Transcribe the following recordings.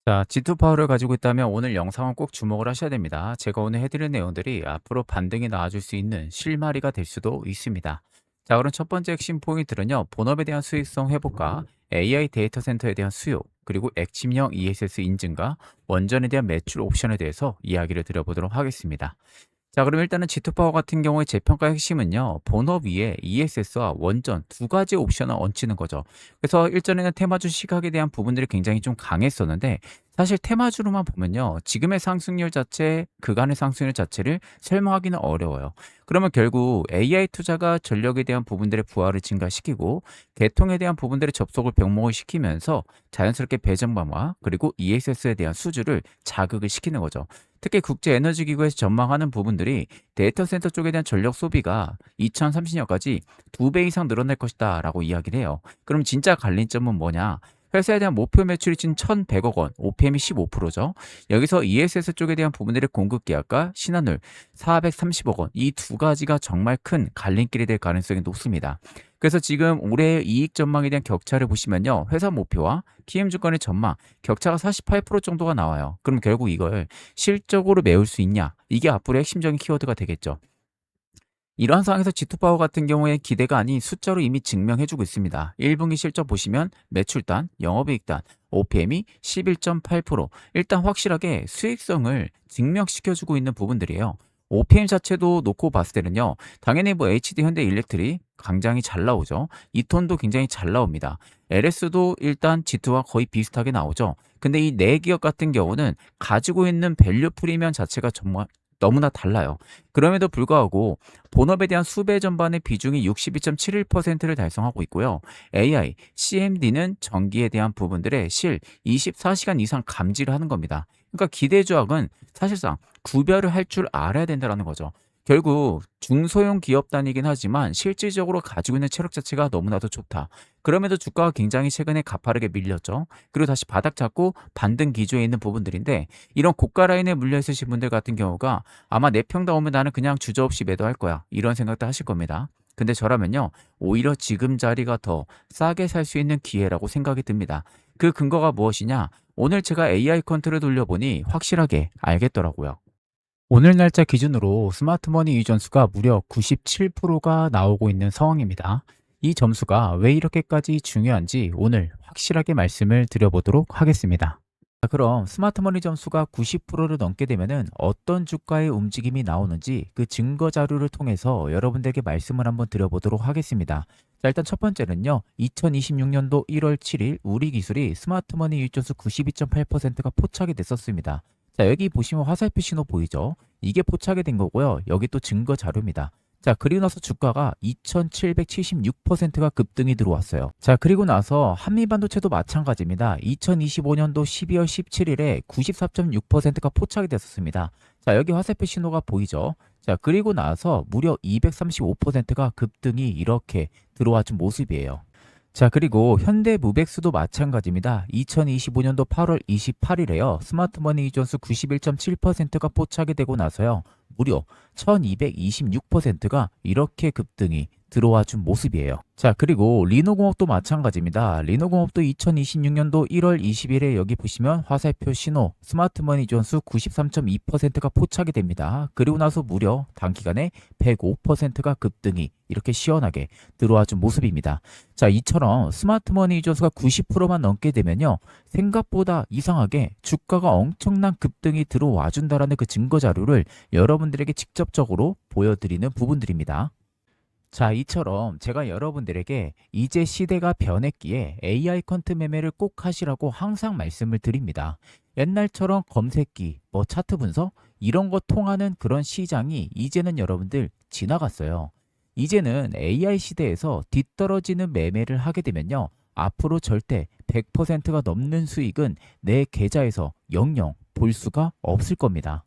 자, G2 파워를 가지고 있다면 오늘 영상은 꼭 주목을 하셔야 됩니다. 제가 오늘 해드릴 내용들이 앞으로 반등이 나와줄 수 있는 실마리가 될 수도 있습니다. 자, 그럼 첫 번째 핵심 포인트는요. 본업에 대한 수익성 회복과 AI 데이터 센터에 대한 수요, 그리고 액침형 ESS 인증과 원전에 대한 매출 옵션에 대해서 이야기를 드려보도록 하겠습니다. 자, 그럼 일단은 G2파워 같은 경우에 재평가 핵심은요, 본업 위에 ESS와 원전 두 가지 옵션을 얹히는 거죠. 그래서 일전에는 테마주 시각에 대한 부분들이 굉장히 좀 강했었는데, 사실 테마주로만 보면요, 지금의 상승률 자체, 그간의 상승률 자체를 설명하기는 어려워요. 그러면 결국 AI 투자가 전력에 대한 부분들의 부하를 증가시키고, 개통에 대한 부분들의 접속을 병목을 시키면서 자연스럽게 배정방화, 그리고 ESS에 대한 수주를 자극을 시키는 거죠. 특히 국제에너지기구에서 전망하는 부분들이 데이터 센터 쪽에 대한 전력 소비가 2030년까지 2배 이상 늘어날 것이다 라고 이야기를 해요. 그럼 진짜 갈림점은 뭐냐? 회사에 대한 목표 매출이 진 1,100억 원, OPM이 15%죠. 여기서 ESS 쪽에 대한 부분들의 공급 계약과 신한율 430억 원, 이 두 가지가 정말 큰 갈림길이 될 가능성이 높습니다. 그래서 지금 올해의 이익 전망에 대한 격차를 보시면요. 회사 목표와 KM증권의 전망, 격차가 48% 정도가 나와요. 그럼 결국 이걸 실적으로 메울 수 있냐? 이게 앞으로 핵심적인 키워드가 되겠죠. 이러한 상황에서 G2파워 같은 경우에 기대가 아닌 숫자로 이미 증명해주고 있습니다. 1분기 실적 보시면 매출단, 영업이익단, OPM이 11.8%, 일단 확실하게 수익성을 증명시켜주고 있는 부분들이에요. OPM 자체도 놓고 봤을 때는요, 당연히 뭐 HD 현대일렉트릭 굉장히 잘 나오죠. 이톤도 굉장히 잘 나옵니다. LS도 일단 G2와 거의 비슷하게 나오죠. 근데 이 네 기업 같은 경우는 가지고 있는 밸류 프리미엄 자체가 정말 너무나 달라요. 그럼에도 불구하고 본업에 대한 수배 전반의 비중이 62.71%를 달성하고 있고요. AI, CMD는 전기에 대한 부분들의 실 24시간 이상 감지를 하는 겁니다. 그러니까 기대 조합은 사실상 구별을 할 줄 알아야 된다는 거죠. 결국 중소형 기업 단위긴 하지만 실질적으로 가지고 있는 체력 자체가 너무나도 좋다. 그럼에도 주가가 굉장히 최근에 가파르게 밀렸죠. 그리고 다시 바닥 잡고 반등 기조에 있는 부분들인데, 이런 고가 라인에 물려 있으신 분들 같은 경우가 아마 내 평당 오면 나는 그냥 주저없이 매도할 거야, 이런 생각도 하실 겁니다. 근데 저라면요, 오히려 지금 자리가 더 싸게 살 수 있는 기회라고 생각이 듭니다. 그 근거가 무엇이냐? 오늘 제가 AI 컨트롤 돌려보니 확실하게 알겠더라고요. 오늘 날짜 기준으로 스마트머니 이전 수가 무려 97%가 나오고 있는 상황입니다. 이 점수가 왜 이렇게까지 중요한지 오늘 확실하게 말씀을 드려보도록 하겠습니다. 자, 그럼 스마트머니 점수가 90%를 넘게 되면은 어떤 주가의 움직임이 나오는지 그 증거 자료를 통해서 여러분들에게 말씀을 한번 드려보도록 하겠습니다. 자, 일단 첫 번째는요. 2026년도 1월 7일 우리 기술이 스마트머니 유전수 92.8%가 포착이 됐었습니다. 자, 여기 보시면 화살표 신호 보이죠? 이게 포착이 된 거고요. 여기 또 증거 자료입니다. 자, 그리고 나서 주가가 2776%가 급등이 들어왔어요. 자, 그리고 나서 한미반도체도 마찬가지입니다. 2025년도 12월 17일에 94.6%가 포착이 됐었습니다. 자, 여기 화살표 신호가 보이죠? 자, 그리고 나서 무려 235%가 급등이 이렇게 들어와 준 모습이에요. 자, 그리고 현대무백수도 마찬가지입니다. 2025년도 8월 28일에요. 스마트머니 이전수 91.7%가 포착이 되고 나서요. 무려 1226%가 이렇게 급등이 들어와 준 모습이에요. 자, 그리고 리노공업도 마찬가지입니다. 리노공업도 2026년도 1월 20일에 여기 보시면 화살표 신호 스마트머니 존수 93.2%가 포착이 됩니다. 그리고 나서 무려 단기간에 105%가 급등이 이렇게 시원하게 들어와 준 모습입니다. 자, 이처럼 스마트머니 존수가 90%만 넘게 되면요, 생각보다 이상하게 주가가 엄청난 급등이 들어와 준다라는 그 증거 자료를 여러분들에게 직접적으로 보여드리는 부분들입니다. 자, 이처럼 제가 여러분들에게 이제 시대가 변했기에 AI 컨트 매매를 꼭 하시라고 항상 말씀을 드립니다. 옛날처럼 검색기, 뭐 차트 분석 이런 거 통하는 그런 시장이 이제는 여러분들 지나갔어요. 이제는 AI 시대에서 뒤떨어지는 매매를 하게 되면요, 앞으로 절대 100%가 넘는 수익은 내 계좌에서 영영 볼 수가 없을 겁니다.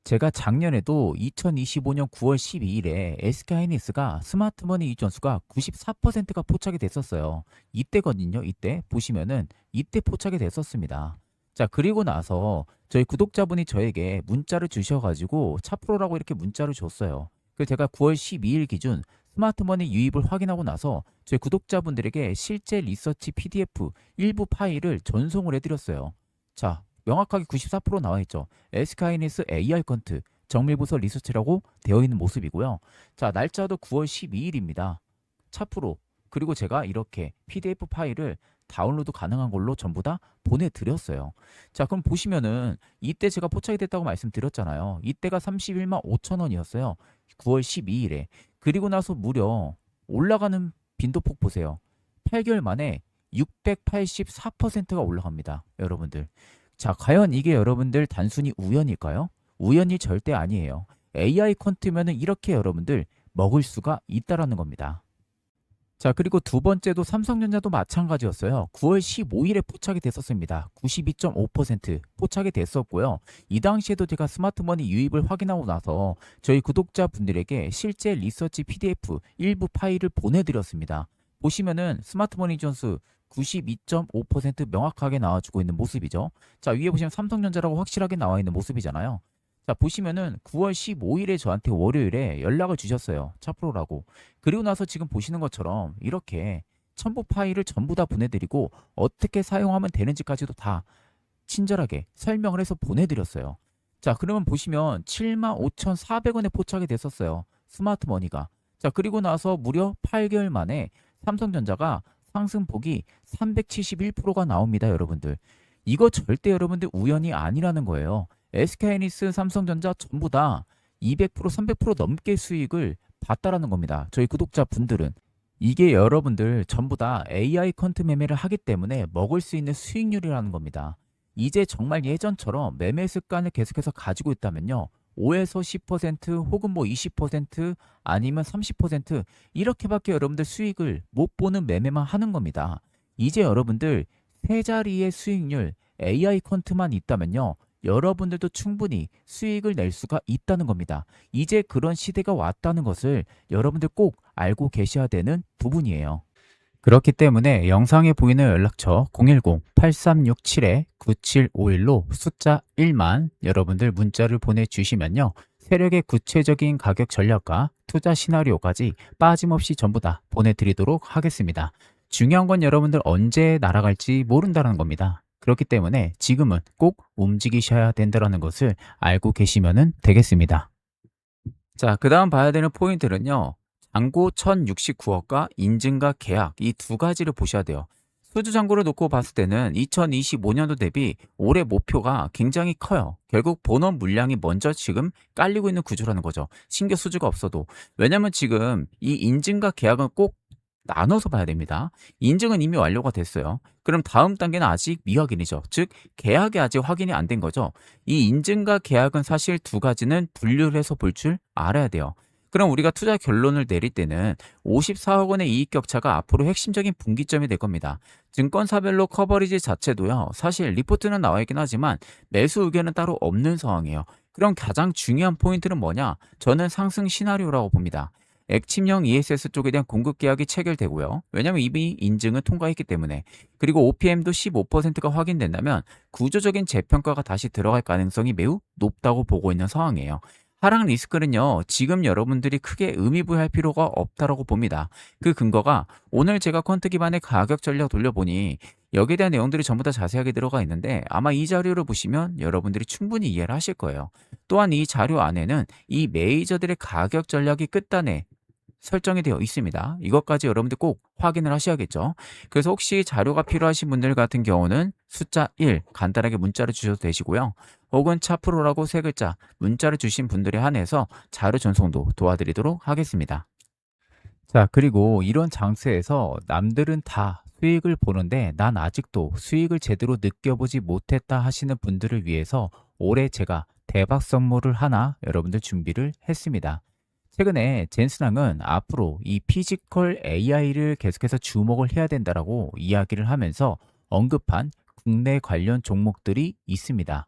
제가 작년에도 2025년 9월 12일에 SK하이닉스가 스마트머니 이전수가 94%가 포착이 됐었어요. 이때거든요. 이때 보시면은 이때 포착이 됐었습니다. 자, 그리고 나서 저희 구독자분이 저에게 문자를 주셔가지고 차프로라고 이렇게 문자를 줬어요. 그래서 제가 9월 12일 기준 스마트머니 유입을 확인하고 나서 저희 구독자분들에게 실제 리서치 PDF 일부 파일을 전송을 해드렸어요. 자, 명확하게 94% 나와 있죠. SK하이닉스 AI 컨트 정밀부서 리서치라고 되어 있는 모습이고요. 자, 날짜도 9월 12일입니다. 차프로. 그리고 제가 이렇게 PDF 파일을 다운로드 가능한 걸로 전부 다 보내드렸어요. 자, 그럼 보시면은 이때 제가 포착이 됐다고 말씀드렸잖아요. 이때가 31만 5천 원이었어요. 9월 12일에. 그리고 나서 무려 올라가는 빈도폭 보세요. 8개월 만에 684%가 올라갑니다. 여러분들. 자, 과연 이게 여러분들 단순히 우연일까요? 우연이 절대 아니에요. AI 퀀트면은 이렇게 여러분들 먹을 수가 있다라는 겁니다. 자, 그리고 두 번째도 삼성전자도 마찬가지였어요. 9월 15일에 포착이 됐었습니다. 92.5% 포착이 됐었고요. 이 당시에도 제가 스마트머니 유입을 확인하고 나서 저희 구독자분들에게 실제 리서치 PDF 일부 파일을 보내드렸습니다. 보시면은 스마트머니 존스 92.5% 명확하게 나와주고 있는 모습이죠. 자, 위에 보시면 삼성전자라고 확실하게 나와 있는 모습이잖아요. 자, 보시면은 9월 15일에 저한테 월요일에 연락을 주셨어요. 차프로라고. 그리고 나서 지금 보시는 것처럼 이렇게 첨부 파일을 전부 다 보내드리고 어떻게 사용하면 되는지까지도 다 친절하게 설명을 해서 보내드렸어요. 자, 그러면 보시면 75,400원에 포착이 됐었어요. 스마트머니가. 자, 그리고 나서 무려 8개월 만에 삼성전자가 상승폭이 371%가 나옵니다, 여러분들. 이거 절대 여러분들 우연이 아니라는 거예요. SK하이닉스, 삼성전자 전부 다 200%, 300% 넘게 수익을 봤다라는 겁니다. 저희 구독자분들은. 이게 여러분들 전부 다 AI 컨트 매매를 하기 때문에 먹을 수 있는 수익률이라는 겁니다. 이제 정말 예전처럼 매매 습관을 계속해서 가지고 있다면요. 5에서 10% 혹은 뭐 20% 아니면 30% 이렇게밖에 여러분들 수익을 못 보는 매매만 하는 겁니다. 이제 여러분들 세 자리의 수익률 AI 컨트만 있다면요. 여러분들도 충분히 수익을 낼 수가 있다는 겁니다. 이제 그런 시대가 왔다는 것을 여러분들 꼭 알고 계셔야 되는 부분이에요. 그렇기 때문에 영상에 보이는 연락처 010-8367-9751로 숫자 1만 여러분들 문자를 보내주시면요. 세력의 구체적인 가격 전략과 투자 시나리오까지 빠짐없이 전부 다 보내드리도록 하겠습니다. 중요한 건 여러분들 언제 날아갈지 모른다는 겁니다. 그렇기 때문에 지금은 꼭 움직이셔야 된다는 것을 알고 계시면 되겠습니다. 자, 그 다음 봐야 되는 포인트는요. 잔고 1069억과 인증과 계약 이 두 가지를 보셔야 돼요. 수주 잔고를 놓고 봤을 때는 2025년도 대비 올해 목표가 굉장히 커요. 결국 본원 물량이 먼저 지금 깔리고 있는 구조라는 거죠. 신규 수주가 없어도. 왜냐면 지금 이 인증과 계약은 꼭 나눠서 봐야 됩니다. 인증은 이미 완료가 됐어요. 그럼 다음 단계는 아직 미확인이죠. 즉 계약이 아직 확인이 안 된 거죠. 이 인증과 계약은 사실 두 가지는 분류를 해서 볼 줄 알아야 돼요. 그럼 우리가 투자 결론을 내릴 때는 54억 원의 이익 격차가 앞으로 핵심적인 분기점이 될 겁니다. 증권사별로 커버리지 자체도요. 사실 리포트는 나와 있긴 하지만 매수 의견은 따로 없는 상황이에요. 그럼 가장 중요한 포인트는 뭐냐? 저는 상승 시나리오라고 봅니다. 액침형 ESS 쪽에 대한 공급 계약이 체결되고요. 왜냐하면 이미 인증은 통과했기 때문에. 그리고 OPM도 15%가 확인된다면 구조적인 재평가가 다시 들어갈 가능성이 매우 높다고 보고 있는 상황이에요. 하락 리스크는요, 지금 여러분들이 크게 의미부여할 필요가 없다고 봅니다. 그 근거가 오늘 제가 퀀트 기반의 가격 전략 돌려보니 여기에 대한 내용들이 전부 다 자세하게 들어가 있는데 아마 이 자료를 보시면 여러분들이 충분히 이해를 하실 거예요. 또한 이 자료 안에는 이 메이저들의 가격 전략이 끝단에 설정이 되어 있습니다. 이것까지 여러분들 꼭 확인을 하셔야겠죠. 그래서 혹시 자료가 필요하신 분들 같은 경우는 숫자 1 간단하게 문자를 주셔도 되시고요. 혹은 차프로라고 세 글자 문자를 주신 분들에 한해서 자료 전송도 도와드리도록 하겠습니다. 자, 그리고 이런 장세에서 남들은 다 수익을 보는데 난 아직도 수익을 제대로 느껴보지 못했다 하시는 분들을 위해서 올해 제가 대박 선물을 하나 여러분들 준비를 했습니다. 최근에 젠슨항은 앞으로 이 피지컬 AI를 계속해서 주목을 해야 된다라고 이야기를 하면서 언급한 국내 관련 종목들이 있습니다.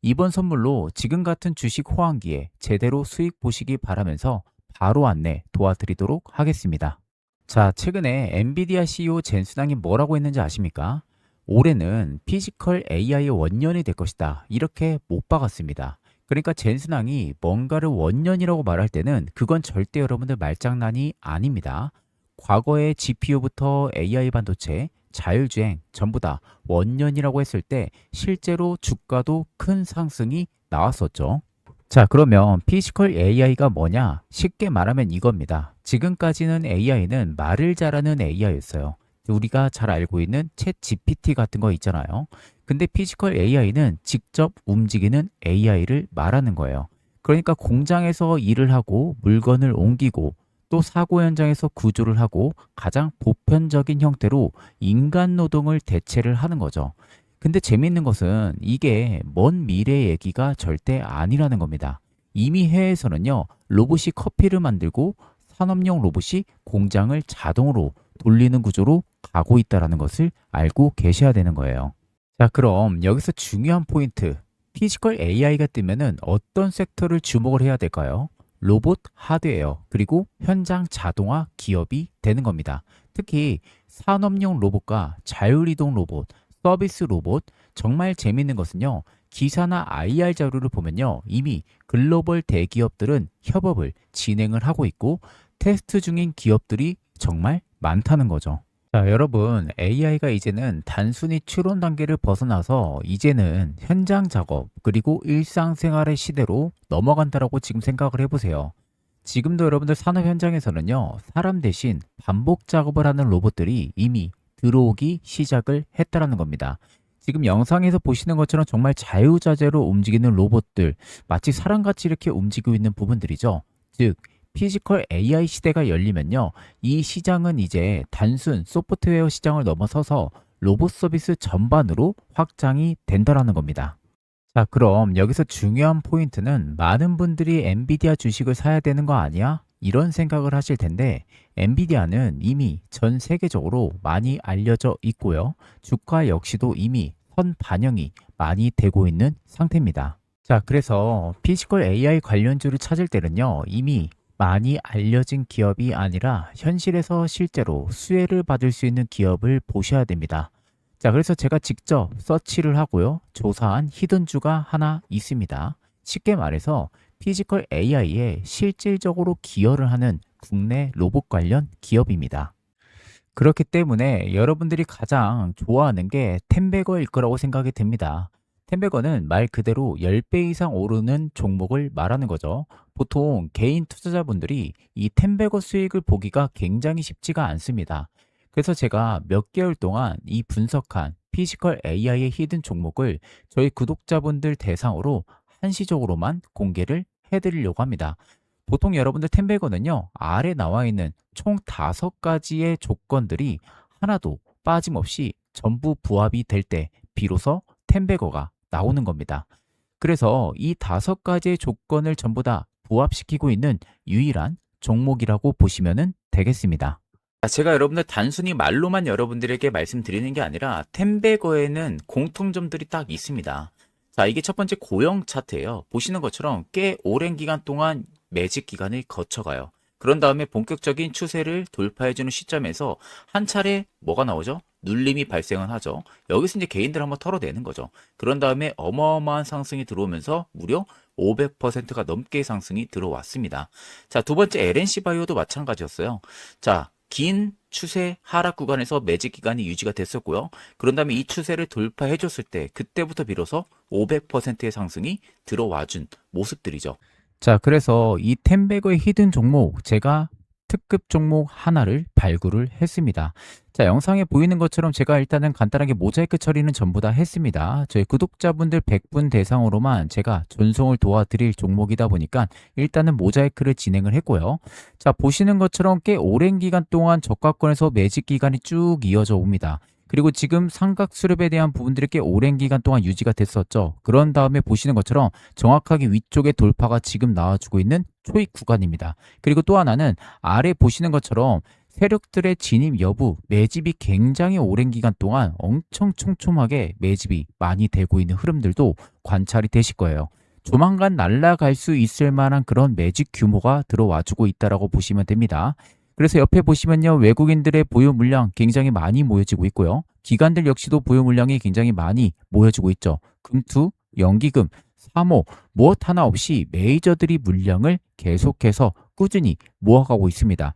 이번 선물로 지금 같은 주식 호황기에 제대로 수익 보시기 바라면서 바로 안내 도와드리도록 하겠습니다. 자, 최근에 엔비디아 CEO 젠슨항이 뭐라고 했는지 아십니까? 올해는 피지컬 AI의 원년이 될 것이다. 이렇게 못 박았습니다. 그러니까 젠슨항이 뭔가를 원년이라고 말할 때는 그건 절대 여러분들 말장난이 아닙니다. 과거의 GPU부터 AI 반도체, 자율주행 전부 다 원년이라고 했을 때 실제로 주가도 큰 상승이 나왔었죠. 자, 그러면 피지컬 AI가 뭐냐? 쉽게 말하면 이겁니다. 지금까지는 AI는 말을 잘하는 AI였어요. 우리가 잘 알고 있는 챗 GPT 같은 거 있잖아요. 근데 피지컬 AI는 직접 움직이는 AI를 말하는 거예요. 그러니까 공장에서 일을 하고 물건을 옮기고 또 사고 현장에서 구조를 하고 가장 보편적인 형태로 인간 노동을 대체를 하는 거죠. 근데 재미있는 것은 이게 먼 미래의 얘기가 절대 아니라는 겁니다. 이미 해외에서는요, 로봇이 커피를 만들고 산업용 로봇이 공장을 자동으로 돌리는 구조로 가고 있다는 것을 알고 계셔야 되는 거예요. 자, 그럼 여기서 중요한 포인트. 피지컬 AI가 뜨면은 어떤 섹터를 주목을 해야 될까요? 로봇, 하드웨어, 그리고 현장 자동화 기업이 되는 겁니다. 특히 산업용 로봇과 자율이동 로봇, 서비스 로봇, 정말 재밌는 것은요. 기사나 IR 자료를 보면요. 이미 글로벌 대기업들은 협업을 진행을 하고 있고 테스트 중인 기업들이 정말 많다는 거죠. 자, 여러분, AI가 이제는 단순히 추론 단계를 벗어나서 이제는 현장 작업 그리고 일상생활의 시대로 넘어간다라고 지금 생각을 해보세요. 지금도 여러분들 산업 현장에서는요, 사람 대신 반복 작업을 하는 로봇들이 이미 들어오기 시작을 했다라는 겁니다. 지금 영상에서 보시는 것처럼 정말 자유자재로 움직이는 로봇들, 마치 사람같이 이렇게 움직이고 있는 부분들이죠. 즉, 피지컬 AI 시대가 열리면요, 이 시장은 이제 단순 소프트웨어 시장을 넘어서서 로봇 서비스 전반으로 확장이 된다라는 겁니다. 자, 그럼 여기서 중요한 포인트는 많은 분들이 엔비디아 주식을 사야 되는 거 아니야? 이런 생각을 하실 텐데 엔비디아는 이미 전 세계적으로 많이 알려져 있고요. 주가 역시도 이미 선 반영이 많이 되고 있는 상태입니다. 자, 그래서 피지컬 AI 관련주를 찾을 때는요, 이미 많이 알려진 기업이 아니라 현실에서 실제로 수혜를 받을 수 있는 기업을 보셔야 됩니다. 자, 그래서 제가 직접 서치를 하고요. 조사한 히든주가 하나 있습니다. 쉽게 말해서 피지컬 AI에 실질적으로 기여를 하는 국내 로봇 관련 기업입니다. 그렇기 때문에 여러분들이 가장 좋아하는 게 템베거일 거라고 생각이 듭니다. 템베거는 말 그대로 10배 이상 오르는 종목을 말하는 거죠. 보통 개인 투자자분들이 이 템베거 수익을 보기가 굉장히 쉽지가 않습니다. 그래서 제가 몇 개월 동안 이 분석한 피지컬 AI의 히든 종목을 저희 구독자분들 대상으로 한시적으로만 공개를 해드리려고 합니다. 보통 여러분들 템베거는요, 아래 나와 있는 총 5가지의 조건들이 하나도 빠짐없이 전부 부합이 될 때 비로소 템베거가 나오는 겁니다. 그래서 이 5가지의 조건을 전부 다 부합시키고 있는 유일한 종목이라고 보시면 되겠습니다. 제가 여러분들 단순히 말로만 여러분들에게 말씀드리는 게 아니라 템베거에는 공통점들이 딱 있습니다. 자, 이게 첫 번째 고형 차트예요. 보시는 것처럼 꽤 오랜 기간 동안 매집 기간을 거쳐가요. 그런 다음에 본격적인 추세를 돌파해주는 시점에서 한 차례 뭐가 나오죠? 눌림이 발생을 하죠. 여기서 이제 개인들 한번 털어내는 거죠. 그런 다음에 어마어마한 상승이 들어오면서 무려 500%가 넘게 상승이 들어왔습니다. 자, 두 번째 LNC 바이오도 마찬가지였어요. 자, 긴 추세 하락 구간에서 매집 기간이 유지가 됐었고요. 그런 다음에 이 추세를 돌파해 줬을 때 그때부터 비로소 500%의 상승이 들어와준 모습들이죠. 자, 그래서 이 템베거의 히든 종목 제가 특급 종목 하나를 발굴을 했습니다. 자, 영상에 보이는 것처럼 제가 일단은 간단하게 모자이크 처리는 전부 다 했습니다. 저희 구독자분들 100분 대상으로만 제가 전송을 도와드릴 종목이다 보니까 일단은 모자이크를 진행을 했고요. 자, 보시는 것처럼 꽤 오랜 기간 동안 저가권에서 매집 기간이 쭉 이어져 옵니다. 그리고 지금 삼각 수렴에 대한 부분들이 꽤 오랜 기간 동안 유지가 됐었죠. 그런 다음에 보시는 것처럼 정확하게 위쪽의 돌파가 지금 나와주고 있는 초입 구간입니다. 그리고 또 하나는 아래 보시는 것처럼 세력들의 진입 여부, 매집이 굉장히 오랜 기간 동안 엄청 촘촘하게 매집이 많이 되고 있는 흐름들도 관찰이 되실 거예요. 조만간 날아갈 수 있을 만한 그런 매집 규모가 들어와주고 있다고 보시면 됩니다. 그래서 옆에 보시면요, 외국인들의 보유 물량 굉장히 많이 모여지고 있고요. 기관들 역시도 보유 물량이 굉장히 많이 모여지고 있죠. 금투, 연기금, 사모, 무엇 하나 없이 메이저들이 물량을 계속해서 꾸준히 모아가고 있습니다.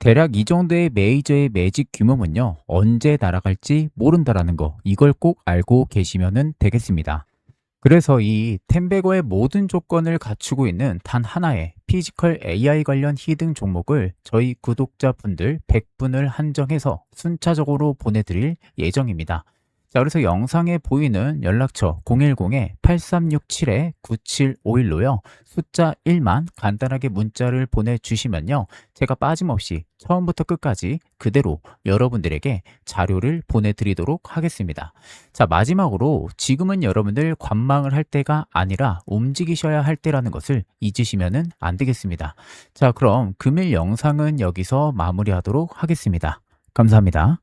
대략 이 정도의 메이저의 매직 규모면요, 언제 날아갈지 모른다라는 거, 이걸 꼭 알고 계시면 되겠습니다. 그래서 이 템베거의 모든 조건을 갖추고 있는 단 하나의 피지컬 AI 관련 히든 종목을 저희 구독자분들 100분을 한정해서 순차적으로 보내드릴 예정입니다. 자, 그래서 영상에 보이는 연락처 010-8367-9751로요. 숫자 1만 간단하게 문자를 보내주시면요. 제가 빠짐없이 처음부터 끝까지 그대로 여러분들에게 자료를 보내드리도록 하겠습니다. 자, 마지막으로 지금은 여러분들 관망을 할 때가 아니라 움직이셔야 할 때라는 것을 잊으시면 안 되겠습니다. 자, 그럼 금일 영상은 여기서 마무리하도록 하겠습니다. 감사합니다.